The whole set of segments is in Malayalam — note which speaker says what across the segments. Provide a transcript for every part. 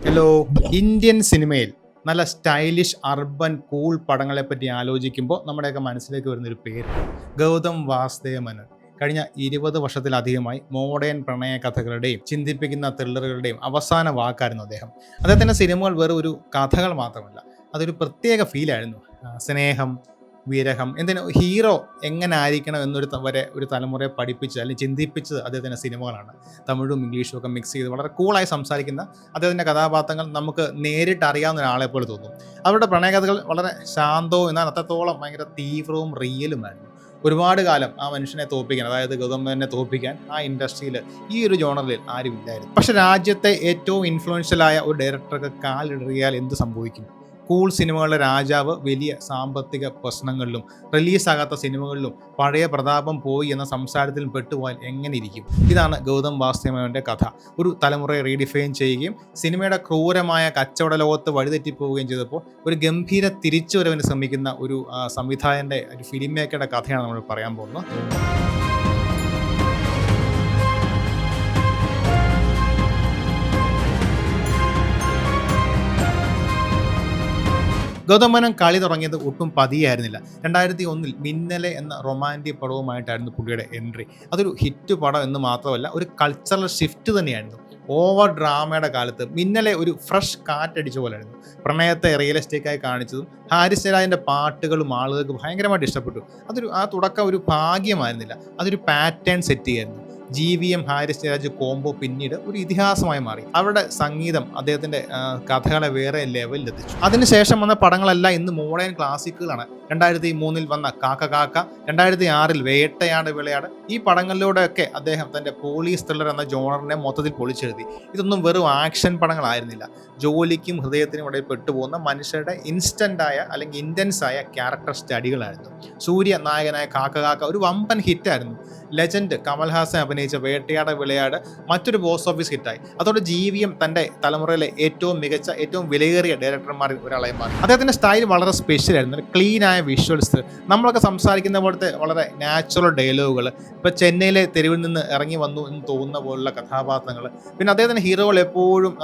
Speaker 1: ഹലോ. ഇന്ത്യൻ സിനിമയിൽ നല്ല സ്റ്റൈലിഷ് അർബൻ കൂൾ പടങ്ങളെപ്പറ്റി ആലോചിക്കുമ്പോൾ നമ്മുടെയൊക്കെ മനസ്സിലേക്ക് വരുന്നൊരു പേര് ഗൗതം വാസുദേവ മേനോൻ. കഴിഞ്ഞ 20 വർഷത്തിലധികമായി മോഡേൺ പ്രണയ കഥകളുടെയും ചിന്തിപ്പിക്കുന്ന ത്രില്ലറുകളുടെയും അവസാന വാക്കായിരുന്നു അദ്ദേഹം. അദ്ദേഹത്തിൻ്റെ സിനിമകൾ വെറും ഒരു കഥകൾ മാത്രമല്ല, അതൊരു പ്രത്യേക ഫീലായിരുന്നു. സ്നേഹം, വിരഹം, എന്തിനു ഹീറോ എങ്ങനെ ആയിരിക്കണം ഒരു തലമുറയെ പഠിപ്പിച്ച് അല്ലെങ്കിൽ ചിന്തിപ്പിച്ചത് അദ്ദേഹത്തിൻ്റെ സിനിമകളാണ്. തമിഴും ഇംഗ്ലീഷും ഒക്കെ മിക്സ് ചെയ്ത് വളരെ കൂളായി സംസാരിക്കുന്ന അദ്ദേഹത്തിൻ്റെ കഥാപാത്രങ്ങൾ നമുക്ക് നേരിട്ട് അറിയാവുന്ന ഒരാളെ പോലെ തോന്നും. അവരുടെ പ്രണയകഥകൾ വളരെ ശാന്തവും എന്നാൽ അത്രത്തോളം ഭയങ്കര തീവ്രവും റിയലുമായിരുന്നു. ഒരുപാട് കാലം ആ മനുഷ്യനെ തോൽപ്പിക്കാൻ, അതായത് ഗൗതം മേനോനെ തോൽപ്പിക്കാൻ ആ ഇൻഡസ്ട്രിയിൽ ഈ ഒരു ജോണറിൽ ആരും ഇല്ലായിരുന്നു. പക്ഷെ രാജ്യത്തെ ഏറ്റവും ഇൻഫ്ലുവൻഷ്യലായ ഒരു ഡയറക്ടർക്ക് കാലിടറിയാൽ എന്ത് സംഭവിക്കും? കൂൾ സിനിമകളുടെ രാജാവ് വലിയ സാമ്പത്തിക പ്രശ്നങ്ങളിലും റിലീസാകാത്ത സിനിമകളിലും പഴയ പ്രതാപം പോയി എന്ന സംസാരത്തിൽ പെട്ടുപോയാൽ എങ്ങനെ ഇരിക്കും? ഇതാണ് ഗൗതം വാസുദേവ മേനോന്റെ കഥ. ഒരു തലമുറയെ റീഡിഫൈൻ ചെയ്യുകയും സിനിമയുടെ ക്രൂരമായ കച്ചവട ലോകത്ത് വഴിതെറ്റിപ്പോവുകയും ചെയ്തപ്പോൾ ഒരു ഗംഭീര തിരിച്ചുവരവിന് ശ്രമിക്കുന്ന ഒരു സംവിധായകന്റെ, ഒരു ഫിലിം മേക്കറുടെ കഥയാണ് നമ്മൾ പറയാൻ പോകുന്നത്. ഗൗതം മേനോൻ കളി തുടങ്ങിയത് ഒട്ടും പതിയായിരുന്നില്ല. 2001 മിന്നലെ എന്ന റൊമാൻറ്റിക് പടവുമായിട്ടായിരുന്നു പുള്ളിയുടെ എൻട്രി. അതൊരു ഹിറ്റ് പടം എന്ന് മാത്രമല്ല, ഒരു കൾച്ചറൽ ഷിഫ്റ്റ് തന്നെയായിരുന്നു. ഓവർ ഡ്രാമയുടെ കാലത്ത് മിന്നലെ ഒരു ഫ്രഷ് കാറ്റടിച്ച പോലെയായിരുന്നു. പ്രണയത്തെ റിയലിസ്റ്റിക്കായി കാണിച്ചതും ഹാരിസ് ജയരാജിൻ്റെ പാട്ടുകളും ആളുകൾക്ക് ഭയങ്കരമായിട്ട് ഇഷ്ടപ്പെട്ടു. ആ തുടക്കം ഒരു ഭാഗ്യമായിരുന്നില്ല, അതൊരു പാറ്റേൺ സെറ്റ് ചെയ്യായിരുന്നു. GVM ഹാരിസ് ജയരാജ് കോംബോ പിന്നീട് ഒരു ഇതിഹാസമായി മാറി. അവരുടെ സംഗീതം അദ്ദേഹത്തിന്റെ കഥകളെ വേറെ ലെവലിലെത്തിച്ചു. അതിനുശേഷം വന്ന പടങ്ങളെല്ലാം ഇന്ന് മോഡേൺ ക്ലാസിക്കുകളാണ്. 2003 വന്ന കാക്ക കാക്ക, 2006 വേട്ടയാട് വിളയാട്, ഈ പടങ്ങളിലൂടെയൊക്കെ അദ്ദേഹം തന്റെ പോലീസ് ത്രില്ലർ എന്ന ജോണറിനെ മൊത്തത്തിൽ പൊളിച്ചെഴുതി. ഇതൊന്നും വെറും ആക്ഷൻ പടങ്ങളായിരുന്നില്ല, ജോലിക്കും ഹൃദയത്തിനും ഇടയിൽ പെട്ടുപോകുന്ന മനുഷ്യരുടെ ഇൻസ്റ്റന്റായ അല്ലെങ്കിൽ ഇന്റൻസ് ആയ ക്യാരക്ടർ സ്റ്റഡികളായിരുന്നു. സൂര്യ നായകനായ കാക്ക കാക്ക ഒരു വമ്പൻ ഹിറ്റായിരുന്നു. ലെജൻഡ് കമൽഹാസൻ അഭിനയിച്ച വേട്ടയാട് വിളയാട് മറ്റൊരു ബോക്സ് ഓഫീസ് ഹിറ്റായി. അതോടെ GVM തന്റെ തലമുറയിലെ ഏറ്റവും മികച്ച, ഏറ്റവും വിലയേറിയ ഡയറക്ടർമാരിൽ ഒരാളായി മാറി. അദ്ദേഹത്തിന്റെ സ്റ്റൈൽ വളരെ സ്പെഷ്യൽ ആയിരുന്നു. ക്ലീൻ ആയ വിഷ്വൽസ്, നമ്മളൊക്കെ സംസാരിക്കുന്ന പോലത്തെ വളരെ നാച്ചുറൽ ഡയലോഗുകൾ, ഇപ്പോൾ ചെന്നൈയിലെ തെരുവിൽ നിന്ന് ഇറങ്ങി വന്നു എന്ന് തോന്നുന്ന പോലുള്ള കഥാപാത്രങ്ങൾ. പിന്നെ അദ്ദേഹത്തിന്റെ ഹീറോകൾ എപ്പോഴും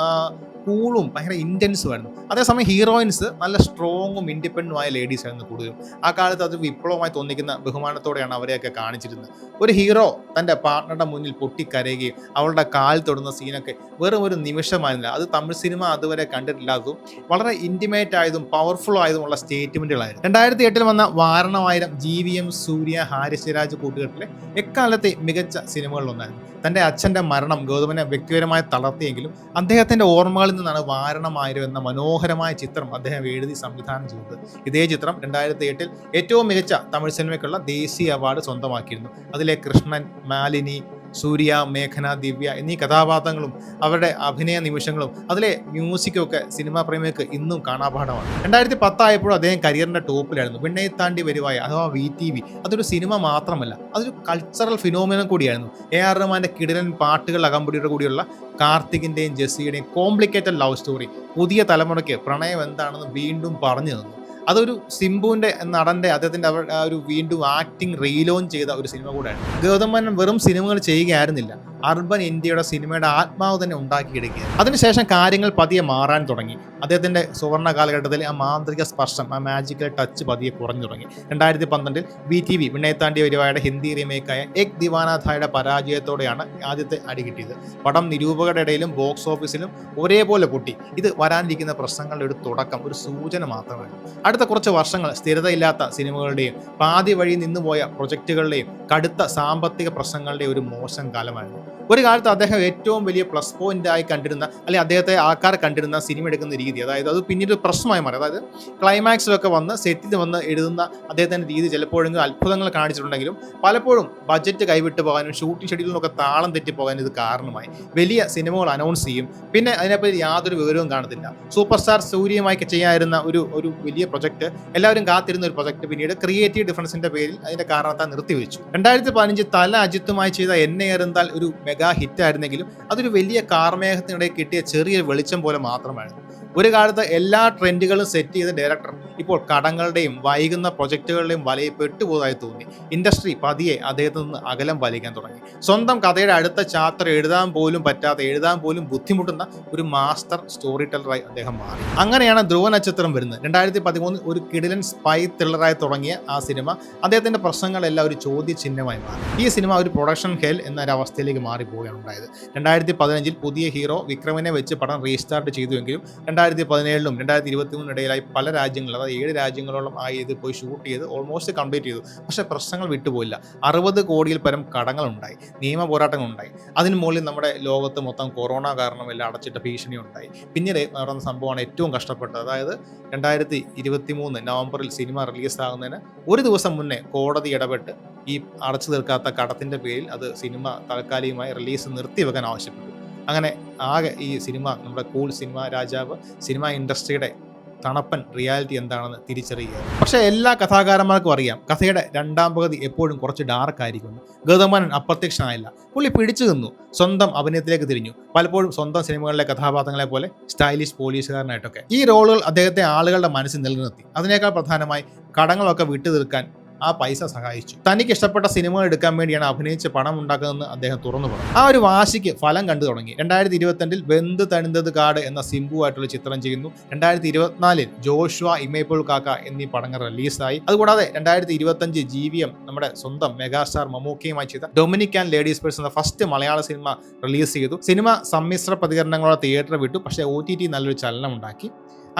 Speaker 1: കൂളും ഭയങ്കര ഇൻറ്റൻസുമായിരുന്നു. അതേസമയം ഹീറോയിൻസ് നല്ല സ്ട്രോങ്ങും ഇൻഡിപെൻഡൻറ്റുമായ ലേഡീസ് ആയിരുന്നു കൂടുതലും. ആ കാലത്ത് അത് വിപ്ലവമായി തോന്നിക്കുന്ന ബഹുമാനത്തോടെയാണ് അവരെയൊക്കെ കാണിച്ചിരുന്നത്. ഒരു ഹീറോ തൻ്റെ പാർട്ട്ണറുടെ മുന്നിൽ പൊട്ടിക്കരയുകയും അവളുടെ കാൽ തൊടുന്ന സീനൊക്കെ വെറും ഒരു നിമിഷമായിരുന്നില്ല. അത് തമിഴ് സിനിമ അതുവരെ കണ്ടിട്ടില്ലാത്തതും വളരെ ഇൻറ്റിമേറ്റ് ആയതും പവർഫുൾ ആയതുമുള്ള സ്റ്റേറ്റ്മെൻറ്റുകളായിരുന്നു. 2008 വന്ന വാരണമായിരം GVM സൂര്യ ഹാരിസ് ജയരാജ് കൂട്ടുകെട്ടിലെ എക്കാലത്തെ മികച്ച സിനിമകളിലൊന്നായിരുന്നു. തൻ്റെ അച്ഛൻ്റെ മരണം ഗൗതമനെ വ്യക്തിപരമായി തളർത്തിയെങ്കിലും അദ്ദേഹത്തിൻ്റെ ഓർമ്മകളിൽ നിന്നാണ് വാരണമായിരം എന്ന മനോഹരമായ ചിത്രം അദ്ദേഹം എഴുതി സംവിധാനം ചെയ്തത്. ഇതേ ചിത്രം 2008 ഏറ്റവും മികച്ച തമിഴ് സിനിമയ്ക്കുള്ള ദേശീയ അവാർഡ് സ്വന്തമാക്കിയിരുന്നു. അതിലെ കൃഷ്ണൻ, മാലിനി, സൂര്യ, മേഘന, ദിവ്യ എന്നീ കഥാപാത്രങ്ങളും അവരുടെ അഭിനയ നിമിഷങ്ങളും അതിലെ മ്യൂസിക്കും ഒക്കെ സിനിമാ പ്രേമികൾക്ക് ഇന്നും കാണാപാഠമാണ്. 2010 ആയപ്പോഴും അദ്ദേഹം കരിയറിന്റെ ടോപ്പിലായിരുന്നു. വിണ്ണയെ താണ്ടി വരുവായ അഥവാ VTV അതൊരു സിനിമ മാത്രമല്ല, അതൊരു കൾച്ചറൽ ഫിനോമിനൻ കൂടിയായിരുന്നു. AR റഹ്മാന്റെ കിടിലൻ പാട്ടുകൾ അകമ്പടിയുടെ കൂടിയുള്ള കാർത്തികിന്റെയും ജെസ്സിയുടെയും കോംപ്ലിക്കേറ്റഡ് ലവ് സ്റ്റോറി പുതിയ തലമുറയ്ക്ക് പ്രണയം എന്താണെന്ന് വീണ്ടും പറഞ്ഞു തന്നു. അതൊരു സിംബുവിൻ്റെ നടൻ്റെ അദ്ദേഹത്തിൻ്റെ ഒരു വീണ്ടും ആക്ടിങ് റീലോഞ്ച് ചെയ്ത ഒരു സിനിമ കൂടെയാണ്. ഗൗതം മേനോൻ വെറും സിനിമകൾ ചെയ്യുകയായിരുന്നില്ല, അർബൻ ഇന്ത്യയുടെ സിനിമയുടെ ആത്മാവ് തന്നെ ഉണ്ടാക്കിയെടുക്കുകയാണ്. അതിനുശേഷം കാര്യങ്ങൾ പതിയെ മാറാൻ തുടങ്ങി. അദ്ദേഹത്തിൻ്റെ സുവർണ്ണ കാലഘട്ടത്തിൽ ആ മാന്ത്രിക സ്പർശം, ആ മാജിക്കൽ ടച്ച് പതിയെ കുറഞ്ഞു തുടങ്ങി. 2012 VTV വിണ്ണയെ താണ്ടി വരുവായുടെ ഹിന്ദി റീമേക്കായ എക് ദിവാന ഥായുടെ പരാജയത്തോടെയാണ് ആദ്യത്തെ അടി കിട്ടിയത്. പടം നിരൂപകരുടെ ഇടയിലും ബോക്സ് ഓഫീസിലും ഒരേപോലെ പൊട്ടി. ഇത് വരാനിരിക്കുന്ന പ്രശ്നങ്ങളുടെ ഒരു തുടക്കം, ഒരു സൂചന മാത്രമാണ്. അടുത്ത കുറച്ച് വർഷങ്ങൾ സ്ഥിരതയില്ലാത്ത സിനിമകളുടെയും പാതി വഴി നിന്നുപോയ പ്രൊജക്റ്റുകളുടെയും കടുത്ത സാമ്പത്തിക പ്രശ്നങ്ങളുടെയും ഒരു മോശം കാലമായിരുന്നു. ഒരു കാലത്ത് അദ്ദേഹം ഏറ്റവും വലിയ പ്ലസ് പോയിന്റായി കണ്ടിരുന്ന, അല്ലെങ്കിൽ അദ്ദേഹത്തെ ആൾക്കാർ കണ്ടിരുന്ന സിനിമ എടുക്കുന്ന രീതി, അതായത് അത് പിന്നീട് പ്രശ്നമായി മാറി. അതായത് ക്ലൈമാക്സിലൊക്കെ വന്ന് സെറ്റിൽ വന്ന് എഴുതുന്ന അദ്ദേഹത്തിൻ്റെ രീതി ചിലപ്പോഴെങ്കിലും അത്ഭുതങ്ങൾ കാണിച്ചിട്ടുണ്ടെങ്കിലും പലപ്പോഴും ബഡ്ജറ്റ് കൈവിട്ട് പോകാനും ഷൂട്ടിംഗ് ഷെഡ്യൂളിനൊക്കെ താളം തെറ്റിപ്പോകാനും ഇത് കാരണമായി. വലിയ സിനിമകൾ അനൗൺസ് ചെയ്യും, പിന്നെ അതിനെപ്പറ്റി യാതൊരു വിവരവും കാണത്തില്ല. സൂപ്പർ സ്റ്റാർ സൂര്യയുമായി ചെയ്യാതിരുന്ന ഒരു വലിയ പ്രൊജക്ട്, എല്ലാവരും കാത്തിരുന്ന ഒരു പ്രൊജക്ട് പിന്നീട് ക്രിയേറ്റീവ് ഡിഫറൻസിന്റെ പേരിൽ അതിന്റെ കാരണത്താൽ നിർത്തിവെച്ചു. 2015 തല അജിത്തുമായി ചെയ്ത എന്നെ എറിന്താൽ ഒരു മെഗാ ഹിറ്റ് ആയിരുന്നെങ്കിലും അതൊരു വലിയ കാർമേഘത്തിനിടയിൽ കിട്ടിയ ചെറിയ വെളിച്ചം പോലെ മാത്രമായിരുന്നു. ഒരു കാലത്ത് എല്ലാ ട്രെൻഡുകളും സെറ്റ് ചെയ്ത ഡയറക്ടർ ഇപ്പോൾ കടങ്ങളുടെയും വൈകുന്ന പ്രൊജക്ടുകളുടെയും വലയിൽ പെട്ടുപോയതായി തോന്നി. ഇൻഡസ്ട്രി പതിയെ അദ്ദേഹത്തിൽ നിന്ന് അകലം പാലിക്കാൻ തുടങ്ങി. സ്വന്തം കഥയുടെ അടുത്ത ചാപ്റ്റർ എഴുതാൻ പോലും പറ്റാത്ത, എഴുതാൻ പോലും ബുദ്ധിമുട്ടുന്ന ഒരു മാസ്റ്റർ സ്റ്റോറി ടെല്ലറായി അദ്ദേഹം മാറി. അങ്ങനെയാണ് ധ്രുവ നക്ഷത്രം വരുന്നത്. 2013 ഒരു കിടിലൻ സ്പൈ ത്രില്ലറായി തുടങ്ങിയ ആ സിനിമ അദ്ദേഹത്തിന്റെ പ്രശ്നങ്ങളെല്ലാം ഒരു ചോദ്യചിഹ്നമായി മാറി. ഈ സിനിമ ഒരു പ്രൊഡക്ഷൻ ഹെൽ എന്നൊരു അവസ്ഥയിലേക്ക് മാറിപ്പോവുകയാണ് ഉണ്ടായത്. 2015 പുതിയ ഹീറോ വിക്രമിനെ വെച്ച് പടം റീസ്റ്റാർട്ട് ചെയ്തുവെങ്കിലും 2017 2023 ഇടയിലായി പല രാജ്യങ്ങളിൽ, അതായത് 7 രാജ്യങ്ങളോളം ഇത് പോയി ഷൂട്ട് ചെയ്ത് ഓൾമോസ്റ്റ് കംപ്ലീറ്റ് ചെയ്തു. പക്ഷേ പ്രശ്നങ്ങൾ വിട്ടുപോയില്ല. 60 കോടിയിൽ പരം കടങ്ങളുണ്ടായി, നിയമ പോരാട്ടങ്ങളുണ്ടായി. അതിന് മുകളിൽ നമ്മുടെ ലോകത്ത് മൊത്തം കൊറോണ കാരണം എല്ലാം അടച്ചിട്ട ഭീഷണി ഉണ്ടായി. പിന്നീട് നടന്ന സംഭവമാണ് ഏറ്റവും കഷ്ടപ്പെട്ടത്. അതായത് 2023 നവംബറിൽ സിനിമ റിലീസാകുന്നതിന് ഒരു ദിവസം മുന്നേ കോടതി ഇടപെട്ട് ഈ അടച്ചു തീർക്കാത്ത കടത്തിൻ്റെ പേരിൽ അത് സിനിമ താൽക്കാലികമായി റിലീസ് നിർത്തിവെക്കാൻ ആവശ്യപ്പെട്ടു. അങ്ങനെ ആകെ ഈ സിനിമ, നമ്മുടെ കൂൾ സിനിമ രാജാവ് സിനിമ ഇൻഡസ്ട്രിയുടെ തണുപ്പൻ റിയാലിറ്റി എന്താണെന്ന് തിരിച്ചറിയുക. പക്ഷേ എല്ലാ കഥാകാരന്മാർക്കും അറിയാം കഥയുടെ രണ്ടാം പകുതി എപ്പോഴും കുറച്ച് ഡാർക്ക് ആയിരിക്കുന്നു. ഗൗതം മേനോൻ അപ്രത്യക്ഷനായില്ല. പുള്ളി പിടിച്ചു നിന്നു, സ്വന്തം അഭിനയത്തിലേക്ക് തിരിഞ്ഞു. പലപ്പോഴും സ്വന്തം സിനിമകളിലെ കഥാപാത്രങ്ങളെ പോലെ സ്റ്റൈലിഷ് പോലീസുകാരനായിട്ടൊക്കെ. ഈ റോളുകൾ അദ്ദേഹത്തെ ആളുകളുടെ മനസ്സിൽ നിലനിർത്തി. അതിനേക്കാൾ പ്രധാനമായി കടങ്ങളൊക്കെ വിട്ടു തീർക്കാൻ ആ പൈസ സഹായിച്ചു. തനിക്ക് ഇഷ്ടപ്പെട്ട സിനിമകൾ എടുക്കാൻ വേണ്ടിയാണ് അഭിനയിച്ച് പണം ഉണ്ടാക്കുന്നതെന്ന് അദ്ദേഹം തുറന്നു പറഞ്ഞു. ആ ഒരു വാശിക്ക് ഫലം കണ്ടു തുടങ്ങി. 2022 വെന്ത് തണിന്തത് കാട് എന്ന സിംബുവായിട്ടുള്ള ചിത്രം ചെയ്യുന്നു. 2024 ജോഷുവ, ഇമേപ്പോൾ കാക്ക എന്നീ പടങ്ങൾ റിലീസായി. അതുകൂടാതെ 2025 GVM നമ്മുടെ സ്വന്തം മെഗാസ്റ്റാർ മമ്മൂക്കയുമായി ചെയ്ത ഡൊമിനിക് ആൻഡ് ലേഡീസ് പേഴ്സ് എന്ന ഫസ്റ്റ് മലയാള സിനിമ റിലീസ് ചെയ്തു. സിനിമ സമ്മിശ്ര പ്രതികരണങ്ങളോടെ തിയേറ്റർ വിട്ടു. പക്ഷേ OTT നല്ലൊരു ചലനം ഉണ്ടാക്കി.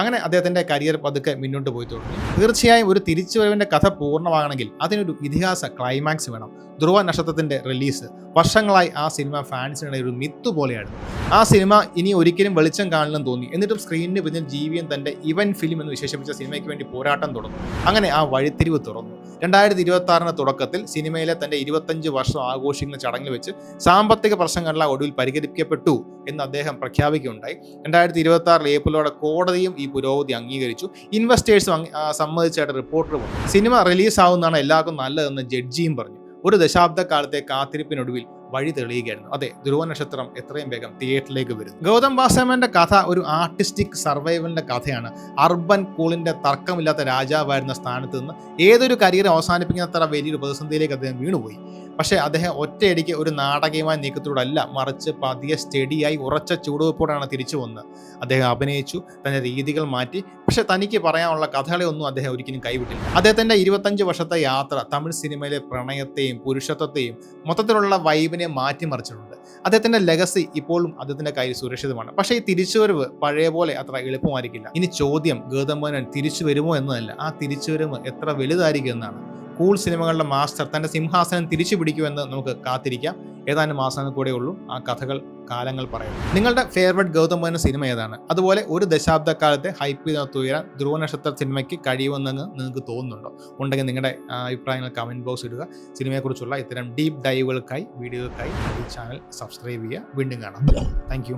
Speaker 1: അങ്ങനെ അദ്ദേഹത്തിൻ്റെ കരിയർ പതുക്കെ മുന്നോട്ട് പോയി തുടങ്ങി. തീർച്ചയായും ഒരു തിരിച്ചുവരവിൻ്റെ കഥ പൂർണ്ണമാകണമെങ്കിൽ അതിനൊരു ഇതിഹാസ ക്ലൈമാക്സ് വേണം. ധ്രുവ നക്ഷത്രത്തിൻ്റെ റിലീസ് വർഷങ്ങളായി ആ സിനിമ ഫാൻസിനിടെ ഒരു മിത്ത് പോലെയായിരുന്നു. ആ സിനിമ ഇനി ഒരിക്കലും വെളിച്ചം കാണില്ലെന്ന് തോന്നി. എന്നിട്ടും സ്ക്രീനിന് പിന്നിൽ GVM തൻ്റെ ഇവന്റ് ഫിലിം എന്ന് വിശേഷിപ്പിച്ച സിനിമയ്ക്ക് വേണ്ടി പോരാട്ടം തുടങ്ങി. അങ്ങനെ ആ വഴിത്തിരിവ് തുറന്നു. 2026 തുടക്കത്തിൽ സിനിമയിലെ തൻ്റെ 25 വർഷം ആഘോഷിക്കുന്ന ചടങ്ങിൽ വെച്ച് സാമ്പത്തിക പ്രശ്നങ്ങളെല്ലാം ഒടുവിൽ പരിഹരിക്കപ്പെട്ടു എന്ന് അദ്ദേഹം പ്രഖ്യാപിക്കുകയുണ്ടായി. 2026 ഏപ്രിലോടെ കോടതിയും ഈ പുരോഗതി അംഗീകരിച്ചു. ഇൻവെസ്റ്റേഴ്സും സമ്മതിച്ചായിട്ട് റിപ്പോർട്ടർ പറഞ്ഞു. സിനിമ റിലീസാവുന്നതാണ് എല്ലാവർക്കും നല്ലതെന്ന് ജഡ്ജിയും പറഞ്ഞു. ഒരു ദശാബ്ദക്കാലത്തെ കാത്തിരിപ്പിനൊടുവിൽ വഴി തെളിയുകയായിരുന്നു. അതെ, ധ്രുവ നക്ഷത്രം എത്രയും വേഗം തിയേറ്ററിലേക്ക് വരും. ഗൗതം വാസുദേവന്റെ കഥ ഒരു ആർട്ടിസ്റ്റിക് സർവൈവലിന്റെ കഥയാണ്. അർബൻ കൂളിന്റെ തർക്കമില്ലാത്ത രാജാവായിരുന്ന സ്ഥാനത്ത് നിന്ന് ഏതൊരു കരിയർ അവസാനിപ്പിക്കുന്നത്ര വലിയൊരു പ്രതിസന്ധിയിലേക്ക് അദ്ദേഹം വീണുപോയി. പക്ഷേ അദ്ദേഹം ഒറ്റയടിക്ക് ഒരു നാടകീയമായ നീക്കത്തോടല്ല, മറിച്ച് പതിയെ സ്റ്റഡിയായി ഉറച്ച ചൂടുവെപ്പോടാണ് തിരിച്ചു വന്നത്. അദ്ദേഹം അഭിനയിച്ചു, തന്റെ രീതികൾ മാറ്റി. പക്ഷെ തനിക്ക് പറയാനുള്ള കഥകളെ ഒന്നും അദ്ദേഹം ഒരിക്കലും കൈവിട്ടില്ല. അദ്ദേഹത്തിന്റെ 25 വർഷത്തെ യാത്ര തമിഴ് സിനിമയിലെ പ്രണയത്തെയും പുരുഷത്വത്തെയും മൊത്തത്തിലുള്ള വൈബിനെ മാറ്റിമറിച്ചിട്ടുണ്ട്. അദ്ദേഹത്തിന്റെ ലെഗസി ഇപ്പോഴും അദ്ദേഹത്തിന്റെ കയ്യിൽ സുരക്ഷിതമാണ്. പക്ഷേ ഈ തിരിച്ചുവരവ് പഴയ പോലെ അത്ര എളുപ്പമായിരിക്കില്ല. ഇനി ചോദ്യം ഗൗതം മേനോൻ തിരിച്ചു വരുമോ എന്നതല്ല, ആ തിരിച്ചുവരവ് എത്ര വലുതായിരിക്കും എന്നാണ്. കൂൾ സിനിമകളുടെ മാസ്റ്റർ തന്റെ സിംഹാസനം തിരിച്ചു പിടിക്കുമെന്ന് നമുക്ക് കാത്തിരിക്കാം. ഏതാനും മാസങ്ങൾ കൂടെ ഉള്ളൂ, ആ കഥകൾ കാലങ്ങൾ പറയും. നിങ്ങളുടെ ഫേവറേറ്റ് ഗൗതം മേനോൻ സിനിമ ഏതാണ്? അതുപോലെ ഒരു ദശാബ്ദക്കാലത്തെ ഹൈപ്പ് ചെയ്തുയരാൻ ധ്രുവ നക്ഷത്ര സിനിമയ്ക്ക് കഴിയുമെന്ന് നിങ്ങൾക്ക് തോന്നുന്നുണ്ടോ? ഉണ്ടെങ്കിൽ നിങ്ങളുടെ അഭിപ്രായങ്ങൾ കമൻറ്റ് ബോക്സ് ഇടുക. സിനിമയെക്കുറിച്ചുള്ള ഇത്തരം ഡീപ്പ് ഡൈവുകൾക്കായി, വീഡിയോകൾക്കായി ഈ ചാനൽ സബ്സ്ക്രൈബ് ചെയ്യുക. വീണ്ടും കാണാം. താങ്ക്